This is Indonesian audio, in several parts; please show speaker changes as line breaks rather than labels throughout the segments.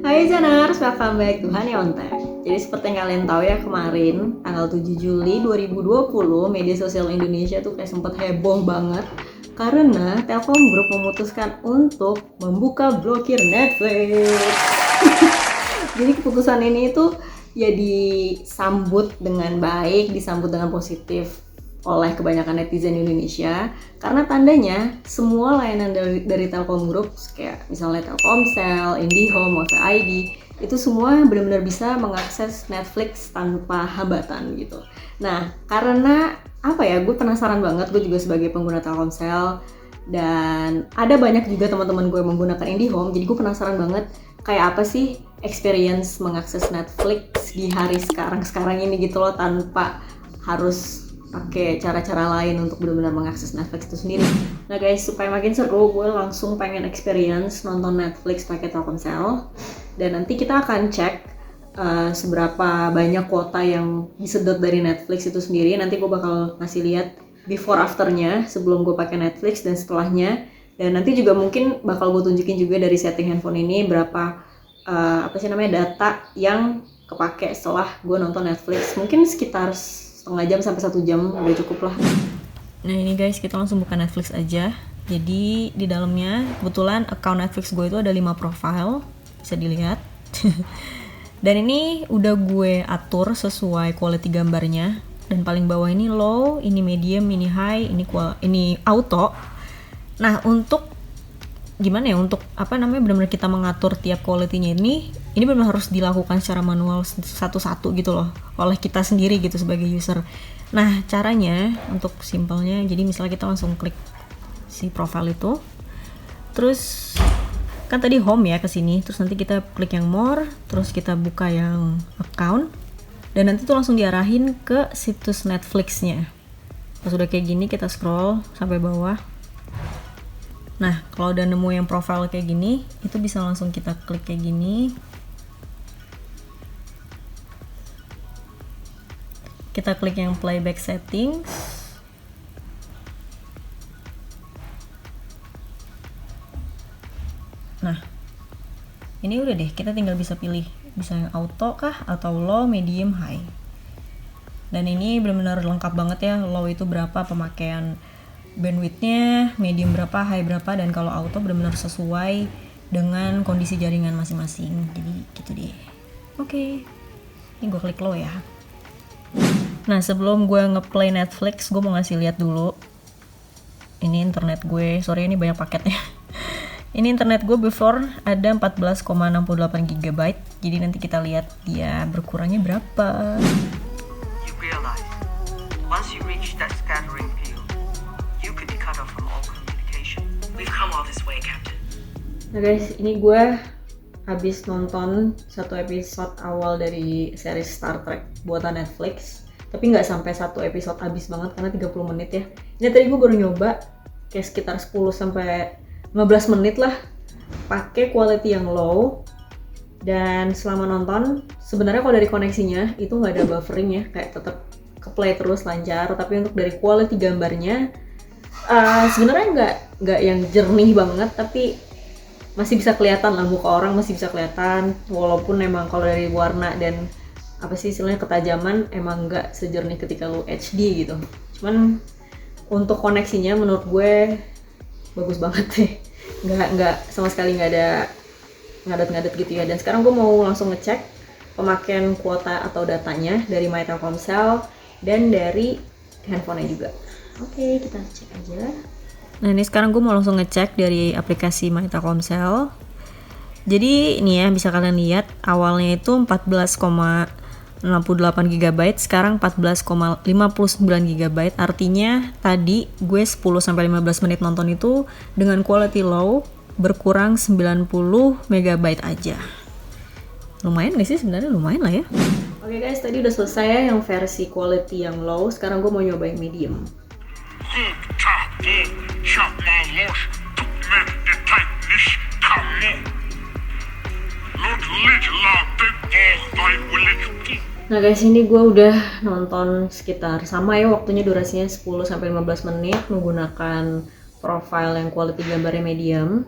Hai Janars, welcome back to Honey on Tech. Jadi seperti yang kalian tahu ya, kemarin tanggal 7 Juli 2020 media sosial Indonesia tuh kayak sempet heboh banget karena Telkom Group memutuskan untuk membuka blokir Netflix. Jadi keputusan ini itu ya disambut dengan baik, disambut dengan positif oleh kebanyakan netizen Indonesia karena tandanya semua layanan dari Telkom Group kayak misalnya Telkomsel, IndiHome, WiFi ID itu semua benar-benar bisa mengakses Netflix tanpa hambatan gitu. Nah, karena apa ya, gue penasaran banget, gue juga sebagai pengguna Telkomsel dan ada banyak juga teman-teman gue yang menggunakan IndiHome, jadi gue penasaran banget kayak apa sih experience mengakses Netflix di hari sekarang ini gitu loh, tanpa harus pakai cara-cara lain untuk benar-benar mengakses Netflix itu sendiri. Nah guys, supaya makin seru, gue langsung pengen experience nonton Netflix pakai Telkomsel. Dan nanti kita akan cek seberapa banyak kuota yang disedot dari Netflix itu sendiri. Nanti gue bakal ngasih lihat before afternya sebelum gue pakai Netflix dan setelahnya. Dan nanti juga mungkin bakal gue tunjukin juga dari setting handphone ini berapa data yang kepake setelah gue nonton Netflix. Mungkin sekitar setengah jam sampai 1 jam udah cukup lah. Nah ini guys, kita langsung buka Netflix aja. Jadi di dalamnya kebetulan account Netflix gue itu ada 5 profile, bisa dilihat. Dan ini udah gue atur sesuai quality gambarnya. Dan paling bawah ini low, ini medium, ini high, ini auto. Nah untuk gimana ya, untuk benar-benar kita mengatur tiap quality-nya ini benar-benar harus dilakukan secara manual satu-satu gitu loh, oleh kita sendiri gitu sebagai user. Nah caranya untuk simpelnya, jadi misalnya kita langsung klik si profile itu, terus kan tadi home ya ke sini, terus nanti kita klik yang more, terus kita buka yang account, dan nanti tuh langsung diarahin ke situs Netflix-nya. Pas udah kayak gini kita scroll sampai bawah. Nah, kalau udah nemu yang profile kayak gini, itu bisa langsung kita klik kayak gini. Kita klik yang playback settings. Nah, ini udah deh, kita tinggal bisa pilih. Bisa yang auto kah, atau low, medium, high. Dan ini benar-benar lengkap banget ya, low itu berapa pemakaian bandwidthnya, medium berapa, high berapa, dan kalau auto benar-benar sesuai dengan kondisi jaringan masing-masing. Jadi gitu deh. Oke. Ini gue klik low ya. Nah sebelum gue ngeplay Netflix, gue mau ngasih lihat dulu. Ini internet gue, sorry ini banyak paketnya. Ini internet gue before ada 14,68 GB. Jadi nanti kita lihat dia berkurangnya berapa.
You realize once you reach that scattering field, you could be cut off from all communication. We've come all this way, Captain.
Nah guys, ini gue habis nonton satu episode awal dari series Star Trek buatan Netflix, tapi nggak sampai satu episode habis banget karena 30 menit ya. Ini tadi gue baru nyoba kayak sekitar 10 sampai 15 menit lah pakai quality yang low, dan selama nonton sebenarnya kalau dari koneksinya itu nggak ada buffering ya, kayak tetap ke play terus lancar. Tapi untuk dari quality gambarnya sebenarnya nggak yang jernih banget, tapi masih bisa kelihatan lah, muka orang masih bisa kelihatan, walaupun emang kalau dari warna dan istilahnya ketajaman emang nggak sejernih ketika lu HD gitu. Cuman untuk koneksinya menurut gue bagus banget sih, nggak sama sekali nggak ada ngadet-ngadet gitu ya. Dan sekarang gue mau langsung ngecek pemakaian kuota atau datanya dari My Telkomsel dan dari handphonenya juga. Oke, kita cek aja. Nah ini sekarang gue mau langsung ngecek dari aplikasi My Telkomsel. Jadi ini ya, bisa kalian lihat awalnya itu 14,68 GB, sekarang 14,59 GB. Artinya tadi gue 10-15 menit nonton itu dengan quality low berkurang 90 MB aja. Lumayan gak sih? Sebenarnya lumayan lah ya. Oke guys, tadi udah selesai ya yang versi quality yang low. Sekarang gue mau nyobain medium. Nah guys, ini gue udah nonton sekitar sama ya, waktunya durasinya 10-15 menit menggunakan profile yang quality gambarnya medium.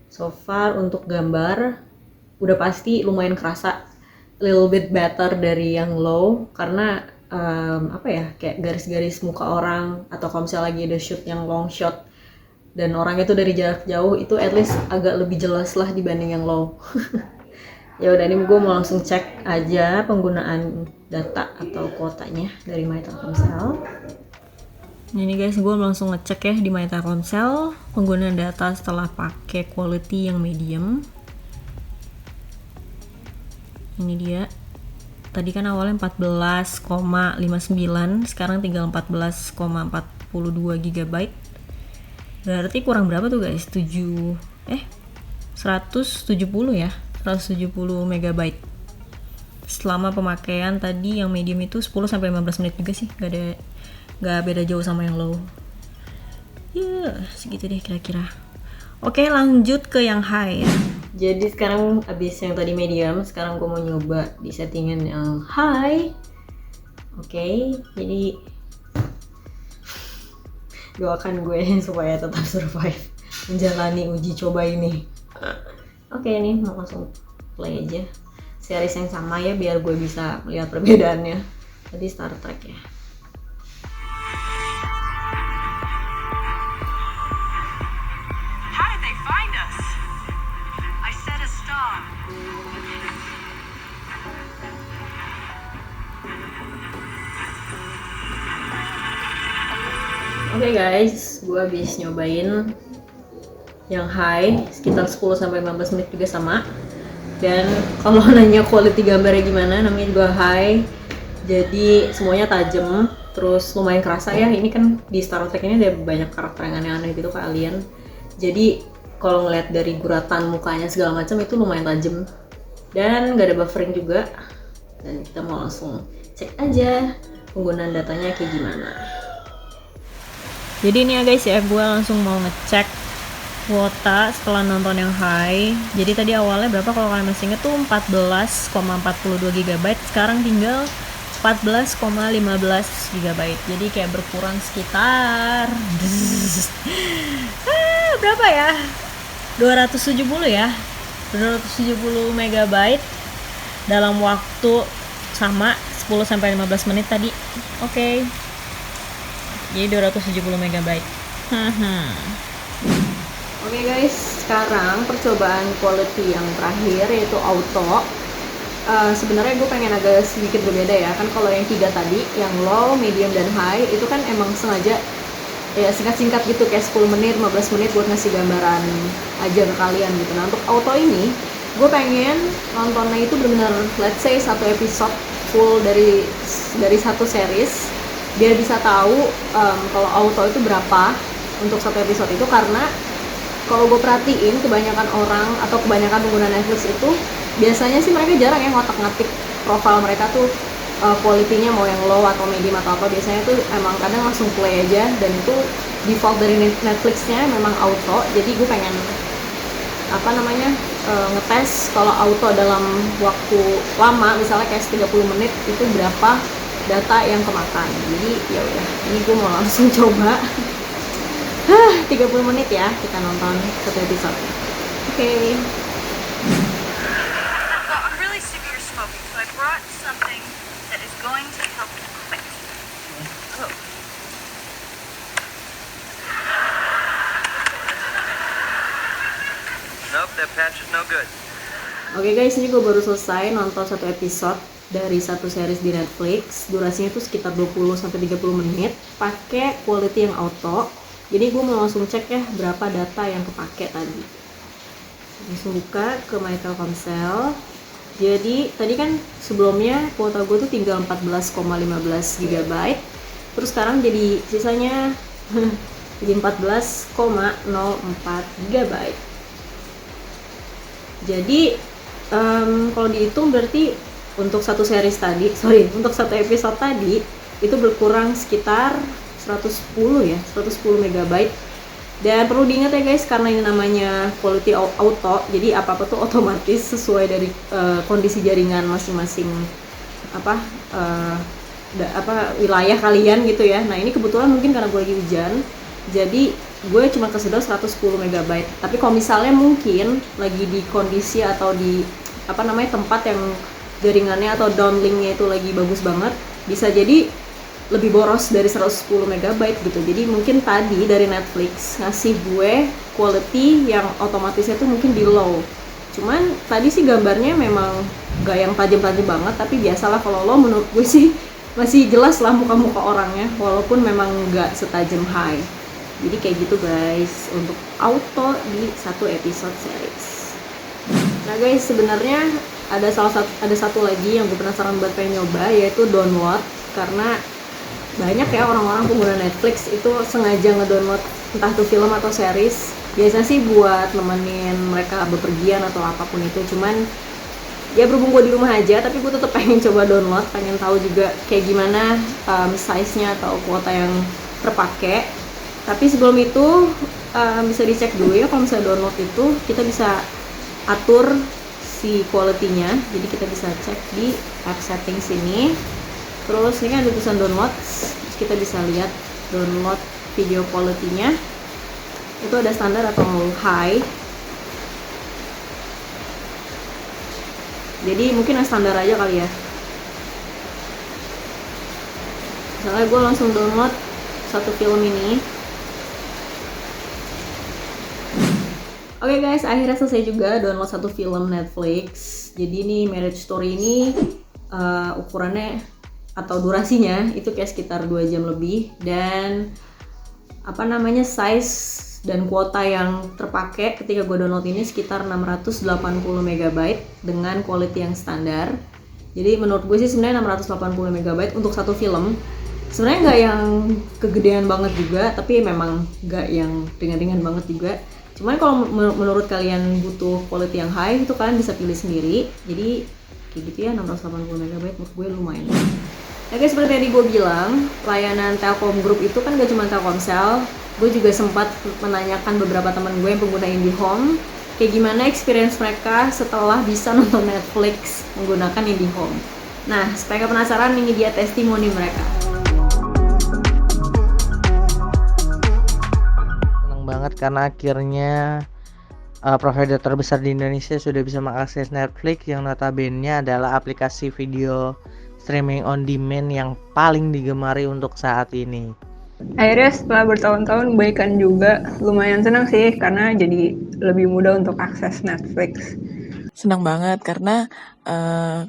So far untuk gambar udah pasti lumayan kerasa little bit better dari yang low, karena apa ya, kayak garis-garis muka orang, atau kalau misalnya lagi ada shoot yang long shot dan orangnya tuh dari jarak jauh, itu at least agak lebih jelas lah dibanding yang low. Ya udah, ini gue mau langsung cek aja penggunaan data atau kuotanya dari My Telkomsel. Ini guys, gue langsung ngecek ya di My Telkomsel penggunaan data setelah pakai quality yang medium. Ini dia. Tadi kan awalnya 14,59, sekarang tinggal 14,42 GB. Berarti kurang berapa tuh guys? 170 ya. 170 MB. Selama pemakaian tadi yang medium itu 10 sampai 15 menit juga sih. Gak beda jauh sama yang low. Ya, segitu deh kira-kira. Oke, lanjut ke yang high ya. Jadi sekarang abis yang tadi medium, sekarang gue mau nyoba di settingan yang high. Oke, jadi doakan gue supaya tetap survive menjalani uji coba ini. Oke, ini mau langsung play aja series yang sama ya, biar gue bisa melihat perbedaannya. Tadi Star Trek ya.
How did they find us? I set a star.
Oke guys, gue habis nyobain yang high sekitar 10-15 menit juga sama. Dan kalau nanya quality gambarnya gimana, namanya juga high, jadi semuanya tajam, terus lumayan kerasa ya. Ini kan di Star Trek ini ada banyak karakter yang aneh-aneh gitu ke alien, jadi kalau ngeliat dari guratan mukanya segala macam itu lumayan tajam dan gak ada buffering juga. Dan kita mau langsung cek aja penggunaan datanya kayak gimana. Jadi ini ya guys ya, gue langsung mau ngecek kuota setelah nonton yang high. Jadi tadi awalnya berapa kalau kalian masih inget tuh 14,42 GB, sekarang tinggal 14,15 GB. Jadi kayak berkurang sekitar berapa ya? 270 ya. 270 MB dalam waktu sama 10 sampai 15 menit tadi. Oke. Jadi 270 MB. Oke guys, sekarang percobaan quality yang terakhir yaitu auto. Sebenarnya gue pengen agak sedikit berbeda ya, kan kalau yang 3 tadi, yang low, medium, dan high itu kan emang sengaja ya singkat-singkat gitu, kayak 10 menit, 15 menit buat ngasih gambaran aja ke kalian gitu. Nah untuk auto ini, gue pengen nontonnya itu benar-benar let's say satu episode full dari satu series, biar bisa tahu kalau auto itu berapa untuk satu episode itu. Karena kalau gue perhatiin kebanyakan orang atau kebanyakan pengguna Netflix itu biasanya sih mereka jarang ya ngotak-ngatik profile mereka tuh quality-nya mau yang low atau medium atau apa. Biasanya tuh emang kadang langsung play aja, dan itu default dari Netflix-nya memang auto. Jadi gue pengen ngetes kalau auto dalam waktu lama, misalnya kayak 30 menit itu berapa data yang kemakan. Jadi ya udah, ini gue mau langsung coba. 30 menit ya kita nonton satu episode. Oke.
I'm really sick of your smoking, so I brought something that is going to help you quit. Oh. Nope, that patch is no good.
Oke guys, ini gue baru selesai nonton satu episode dari satu series di Netflix. Durasinya tuh sekitar 20-30 menit, pakai quality yang auto. Jadi gue mau langsung cek ya berapa data yang kepake tadi. Langsung buka ke My Telkomsel. Jadi tadi kan sebelumnya kuota gue tuh tinggal 14,15 GB. Terus sekarang jadi sisanya jadi 14,04 GB. Jadi kalau dihitung berarti untuk satu series tadi, untuk satu episode tadi itu berkurang sekitar 110 MB. Dan perlu diingat ya guys, karena ini namanya quality auto, jadi apa-apa tuh otomatis sesuai dari kondisi jaringan masing-masing wilayah kalian gitu ya. Nah ini kebetulan mungkin karena gue lagi hujan, jadi gue cuma kesedot 110 MB. Tapi kalau misalnya mungkin lagi di kondisi atau di tempat yang jaringannya atau downlinknya itu lagi bagus banget, bisa jadi lebih boros dari 110 MB gitu. Jadi mungkin tadi dari Netflix ngasih gue quality yang otomatisnya tuh mungkin di low. Cuman tadi sih gambarnya memang gak yang tajam-tajam banget, tapi biasalah kalau low menurut gue sih masih jelas lah muka-muka orangnya, walaupun memang gak setajam high. Jadi kayak gitu guys untuk auto di satu episode series. Nah guys, sebenarnya ada satu lagi yang gue penasaran buat pengen nyoba, yaitu download. Karena banyak ya orang-orang pengguna Netflix itu sengaja ngedownload entah itu film atau series, biasanya sih buat nemenin mereka bepergian atau apapun itu. Cuman ya berhubung gue di rumah aja, tapi gue tetap pengen coba download, pengen tahu juga kayak gimana size-nya atau kuota yang terpakai. Tapi sebelum itu bisa dicek dulu ya, kalau misalnya download itu kita bisa atur si quality-nya. Jadi kita bisa cek di app settings ini. Terus ini kan ada tulisan download, terus kita bisa lihat download video quality-nya itu ada standar atau high. Jadi mungkin standar aja kali ya. Misalnya gue langsung download satu film ini. Oke guys, akhirnya selesai juga download satu film Netflix. Jadi ini Marriage Story ini ukurannya atau durasinya itu kayak sekitar 2 jam lebih, dan size dan kuota yang terpakai ketika gue download ini sekitar 680 MB dengan quality yang standar. Jadi menurut gue sih sebenarnya 680 MB untuk satu film sebenarnya nggak yang kegedean banget juga, tapi memang nggak yang ringan-ringan banget juga. Cuman kalau menurut kalian butuh quality yang high itu kalian bisa pilih sendiri. Jadi kayak gitu ya, 680 MB menurut gue lumayan. Nah guys, seperti tadi gue bilang, layanan Telkom Group itu kan gak cuma Telkomsel. Gue juga sempat menanyakan beberapa teman gue yang pengguna IndiHome, kayak gimana experience mereka setelah bisa nonton Netflix menggunakan IndiHome. Nah, supaya penasaran, ini dia testimoni mereka.
Senang banget karena akhirnya provider terbesar di Indonesia sudah bisa mengakses Netflix yang notabene adalah aplikasi video streaming on demand yang paling digemari untuk saat ini.
Akhirnya setelah bertahun-tahun baikan juga, lumayan senang sih karena jadi lebih mudah untuk akses Netflix.
Senang banget karena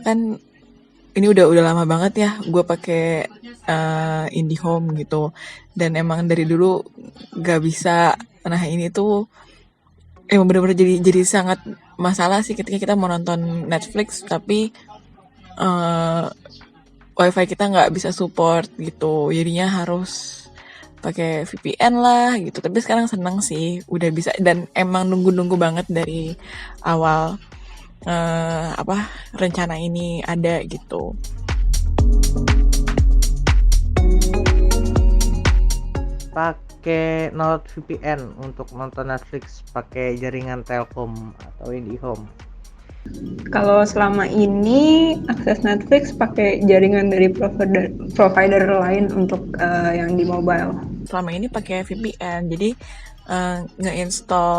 kan ini udah lama banget ya gue pakai IndiHome gitu, dan emang dari dulu gak bisa. Nah ini tuh emang bener-bener jadi sangat masalah sih ketika kita mau nonton Netflix tapi wifi kita nggak bisa support gitu, jadinya harus pakai VPN lah gitu. Tapi sekarang seneng sih udah bisa, dan emang nunggu banget dari awal rencana ini ada gitu.
Pakai NordVPN untuk nonton Netflix pakai jaringan Telkom atau IndiHome.
Kalau selama ini akses Netflix pakai jaringan dari provider lain untuk yang di mobile.
Selama ini pakai VPN, jadi nge-install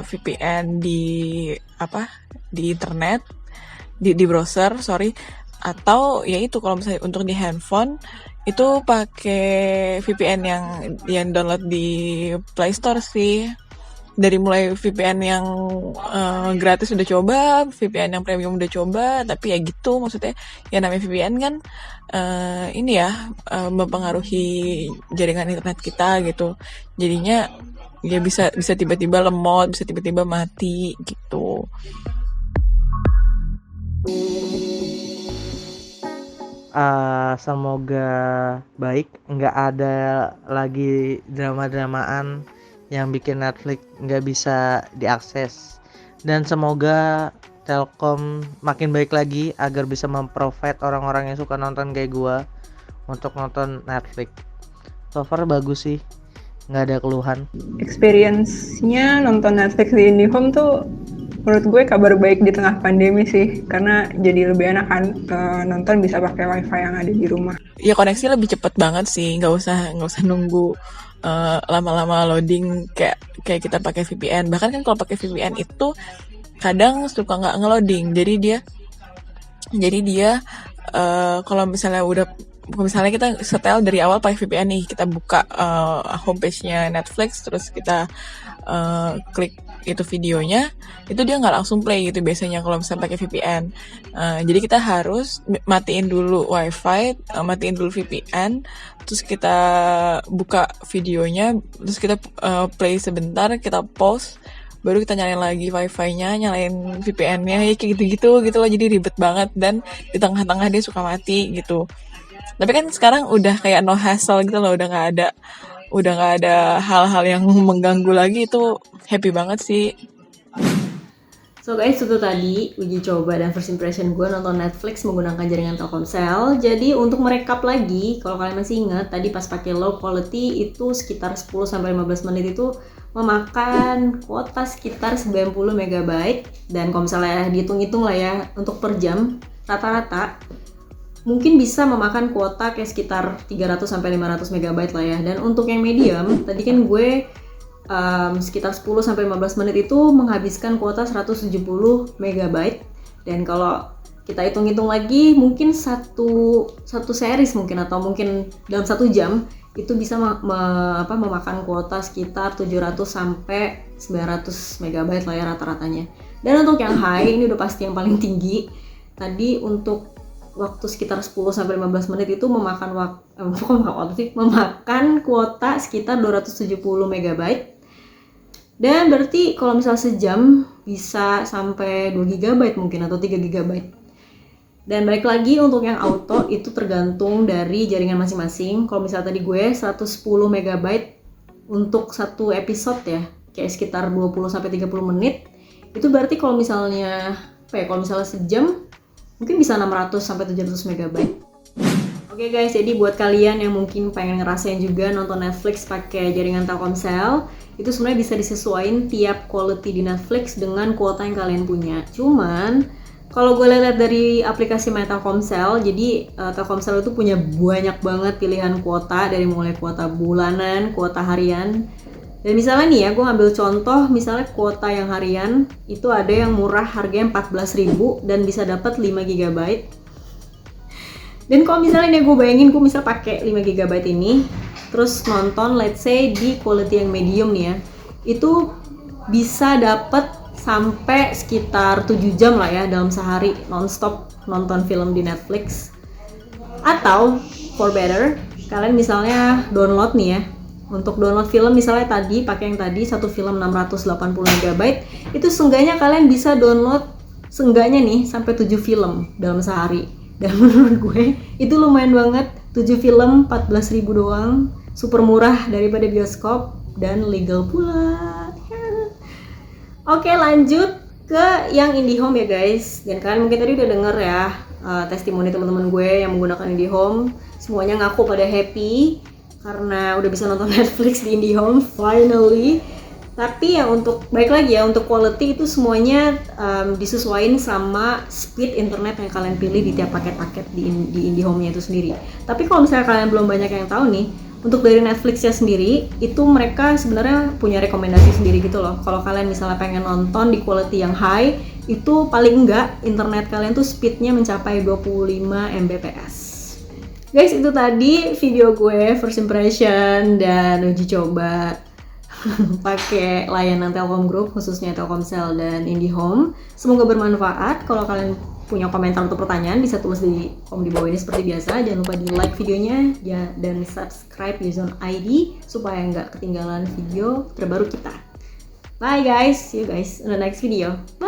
VPN di internet, di browser, atau ya itu kalau misalnya untuk di handphone itu pakai VPN yang download di Play Store sih. Dari mulai VPN yang gratis udah coba, VPN yang premium udah coba, tapi ya gitu, maksudnya ya namanya VPN kan mempengaruhi jaringan internet kita gitu. Jadinya ya bisa tiba-tiba lemot, bisa tiba-tiba mati gitu.
Semoga baik, nggak ada lagi drama-dramaan yang bikin Netflix nggak bisa diakses, dan semoga Telkom makin baik lagi agar bisa memprovide orang-orang yang suka nonton kayak gua untuk nonton Netflix. So far bagus sih, nggak ada keluhan.
Experience-nya nonton Netflix di IndiHome tuh menurut gue kabar baik di tengah pandemi sih, karena jadi lebih enak kan nonton bisa pakai wifi yang ada di rumah.
Ya koneksi lebih cepet banget sih, nggak usah nunggu lama-lama loading kayak kita pakai VPN. Bahkan kan kalau pakai VPN itu kadang suka nggak ngeloading. Jadi dia kalau misalnya kita setel dari awal pakai VPN nih, kita buka homepage-nya Netflix, terus kita klik itu videonya, itu dia nggak langsung play gitu biasanya kalau misalnya pakai VPN. Jadi kita harus matiin dulu WiFi, matiin dulu VPN, terus kita buka videonya, terus kita play sebentar, kita pause, baru kita nyalain lagi wifi-nya, nyalain VPN-nya, ya kayak gitu-gitu gitu loh. Jadi ribet banget, dan di tengah-tengah dia suka mati gitu. Tapi kan sekarang udah kayak no hassle gitu loh, udah nggak ada hal-hal yang mengganggu lagi. Itu happy banget sih.
So guys, itu tadi uji coba dan first impression gue nonton Netflix menggunakan jaringan Telkomsel. Jadi untuk merekap lagi, kalau kalian masih ingat tadi pas pakai low quality itu sekitar 10-15 menit itu memakan kuota sekitar 90 MB. Dan kalau misalnya dihitung-hitung lah ya, untuk per jam rata-rata mungkin bisa memakan kuota kayak sekitar 300-500 MB lah ya. Dan untuk yang medium, tadi kan gue sekitar 10-15 menit itu menghabiskan kuota 170 MB. Dan kalau kita hitung-hitung lagi, mungkin satu series mungkin, atau mungkin dalam 1 jam itu bisa memakan kuota sekitar 700-900 MB lah ya rata-ratanya. Dan untuk yang high, ini udah pasti yang paling tinggi. Tadi untuk waktu sekitar 10-15 menit itu memakan kuota sekitar 270 MB. Dan berarti kalau misalnya sejam bisa sampai 2 GB mungkin, atau 3 GB. Dan balik lagi untuk yang auto itu tergantung dari jaringan masing-masing. Kalau misalnya tadi gue 110 MB untuk satu episode ya, kayak sekitar 20-30 menit. Itu berarti kalau misalnya sejam mungkin bisa 600-700 MB. Oke guys, jadi buat kalian yang mungkin pengen ngerasain juga nonton Netflix pakai jaringan Telkomsel, itu sebenarnya bisa disesuaikan tiap quality di Netflix dengan kuota yang kalian punya. Cuman kalau gue lihat dari aplikasi My Telkomsel, jadi Telkomsel itu punya banyak banget pilihan kuota, dari mulai kuota bulanan, kuota harian. Dan misalnya nih ya, gue ngambil contoh, misalnya kuota yang harian itu ada yang murah, harganya 14.000 dan bisa dapat 5 GB. Dan kalau misalnya nih gue bayangin gue misal pakai 5 GB ini, terus nonton let's say di quality yang medium nih ya, itu bisa dapat sampai sekitar 7 jam lah ya dalam sehari nonstop nonton film di Netflix. Atau for better, kalian misalnya download nih ya, untuk download film misalnya tadi pakai yang tadi satu film 680 MB, itu seenggaknya kalian bisa download seenggaknya nih sampai 7 film dalam sehari. Dan menurut gue itu lumayan banget, 7 film 14.000 doang, super murah daripada bioskop dan legal pula. Oke, lanjut ke yang IndiHome ya guys. Dan kalian mungkin tadi udah denger ya testimoni teman-teman gue yang menggunakan IndiHome, semuanya ngaku pada happy karena udah bisa nonton Netflix di IndiHome finally. Tapi ya untuk baik lagi ya, untuk quality itu semuanya disesuaikan sama speed internet yang kalian pilih di tiap paket-paket di IndiHome-nya itu sendiri. Tapi kalau misalnya kalian belum banyak yang tahu nih, untuk dari Netflix-nya sendiri itu mereka sebenarnya punya rekomendasi sendiri gitu loh. Kalau kalian misalnya pengen nonton di quality yang high, itu paling enggak internet kalian tuh speednya mencapai 25 Mbps. Guys, itu tadi video gue first impression dan uji coba pakai layanan Telkom Group, khususnya Telkomsel dan IndiHome. Semoga bermanfaat. Kalau kalian punya komentar atau pertanyaan bisa tulis di kolom di bawah ini seperti biasa. Jangan lupa di like videonya ya, dan subscribe Yuzon ID supaya nggak ketinggalan video terbaru kita. Bye guys, see you guys in the next video. Bye.